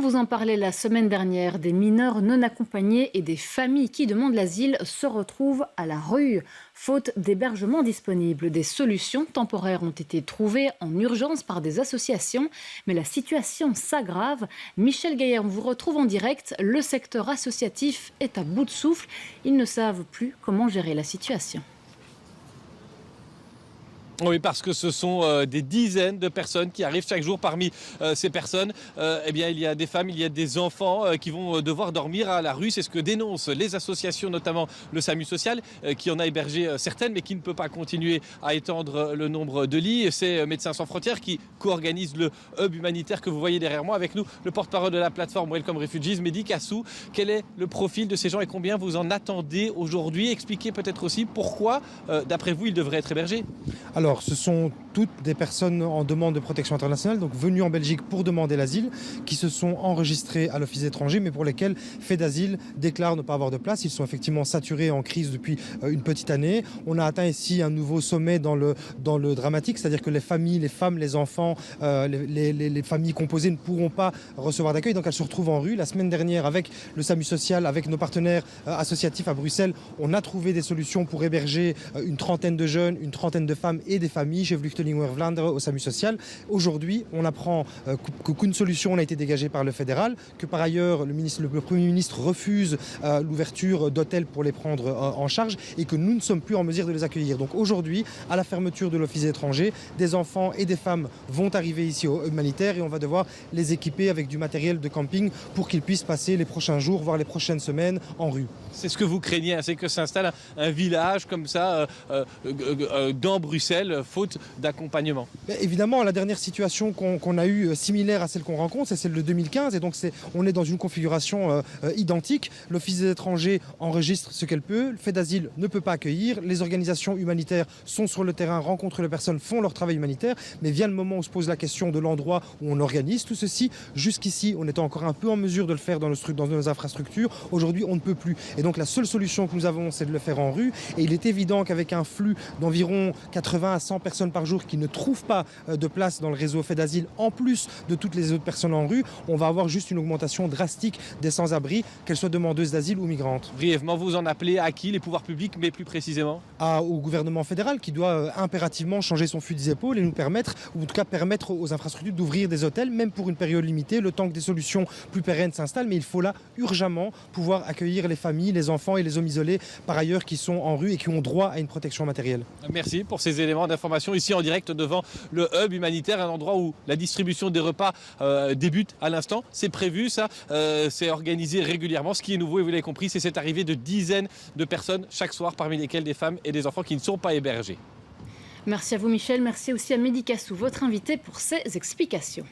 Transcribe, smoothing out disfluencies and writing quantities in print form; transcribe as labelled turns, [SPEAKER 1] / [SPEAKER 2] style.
[SPEAKER 1] vous en parlait la semaine dernière, des mineurs non accompagnés et des familles qui demandent l'asile se retrouvent à la rue. Faute d'hébergement disponible, des solutions temporaires ont été trouvées en urgence par des associations, mais la situation s'aggrave. Michel Gaillard, on vous retrouve en direct. Le secteur associatif est à bout de souffle. Ils ne savent plus comment gérer la situation.
[SPEAKER 2] Oui, parce que ce sont des dizaines de personnes qui arrivent chaque jour. Parmi ces personnes, eh bien, il y a des femmes, il y a des enfants qui vont devoir dormir à la rue. C'est ce que dénoncent les associations, notamment le SAMU social, qui en a hébergé certaines, mais qui ne peut pas continuer à étendre le nombre de lits. C'est Médecins sans frontières qui co-organise le hub humanitaire que vous voyez derrière moi. Avec nous, le porte-parole de la plateforme Welcome Refugees, Mehdi Kassou. Quel est le profil de ces gens et combien vous en attendez aujourd'hui? Expliquez peut-être aussi pourquoi, d'après vous, ils devraient être hébergés.
[SPEAKER 3] Alors, ce sont toutes des personnes en demande de protection internationale, donc venues en Belgique pour demander l'asile, qui se sont enregistrées à l'Office étranger, mais pour lesquelles Fait d'Asile déclare ne pas avoir de place. Ils sont effectivement saturés en crise depuis une petite année. On a atteint ici un nouveau sommet dans le dramatique, c'est-à-dire que les familles, les femmes, les enfants, les familles composées ne pourront pas recevoir d'accueil, donc elles se retrouvent en rue. La semaine dernière, avec le SAMU social, avec nos partenaires associatifs à Bruxelles, on a trouvé des solutions pour héberger une trentaine de jeunes, une trentaine de femmes et des familles chez Vluchtelingenwerk-Vlaanderen au SAMU social. Aujourd'hui, on apprend qu'aucune solution n'a été dégagée par le fédéral, que par ailleurs le Premier ministre refuse l'ouverture d'hôtels pour les prendre en charge et que nous ne sommes plus en mesure de les accueillir. Donc aujourd'hui, à la fermeture de l'Office étranger, des enfants et des femmes vont arriver ici au humanitaire et on va devoir les équiper avec du matériel de camping pour qu'ils puissent passer les prochains jours, voire les prochaines semaines en rue.
[SPEAKER 2] C'est ce que vous craignez, hein, c'est que s'installe un village comme ça dans Bruxelles, faute d'accompagnement.
[SPEAKER 3] Évidemment, la dernière situation qu'on a eue similaire à celle qu'on rencontre, c'est celle de 2015. Et donc, on est dans une configuration identique. L'Office des étrangers enregistre ce qu'elle peut. Le Fait d'Asile ne peut pas accueillir. Les organisations humanitaires sont sur le terrain, rencontrent les personnes, font leur travail humanitaire. Mais vient le moment où se pose la question de l'endroit où on organise tout ceci. Jusqu'ici, on était encore un peu en mesure de le faire dans nos infrastructures. Aujourd'hui, on ne peut plus. Et donc, la seule solution que nous avons, c'est de le faire en rue. Et il est évident qu'avec un flux d'environ 80 à 100 personnes par jour qui ne trouvent pas de place dans le réseau Fait d'Asile, en plus de toutes les autres personnes en rue, on va avoir juste une augmentation drastique des sans-abri, qu'elles soient demandeuses d'asile ou migrantes.
[SPEAKER 2] Brièvement, vous en appelez à qui? Les pouvoirs publics, mais plus précisément
[SPEAKER 3] Au gouvernement fédéral qui doit impérativement changer son fusil d'épaule et nous permettre, ou en tout cas permettre aux infrastructures d'ouvrir des hôtels, même pour une période limitée, le temps que des solutions plus pérennes s'installent. Mais il faut là urgemment pouvoir accueillir les familles, les enfants et les hommes isolés par ailleurs qui sont en rue et qui ont droit à une protection matérielle.
[SPEAKER 2] Merci pour ces éléments d'information ici en direct devant le hub humanitaire, un endroit où la distribution des repas débute à l'instant. C'est prévu, ça, c'est organisé régulièrement. Ce qui est nouveau, et vous l'avez compris, c'est cette arrivée de dizaines de personnes chaque soir, parmi lesquelles des femmes et des enfants qui ne sont pas hébergés.
[SPEAKER 1] Merci à vous Michel, merci aussi à Mehdi Kassou, votre invité, pour ces explications.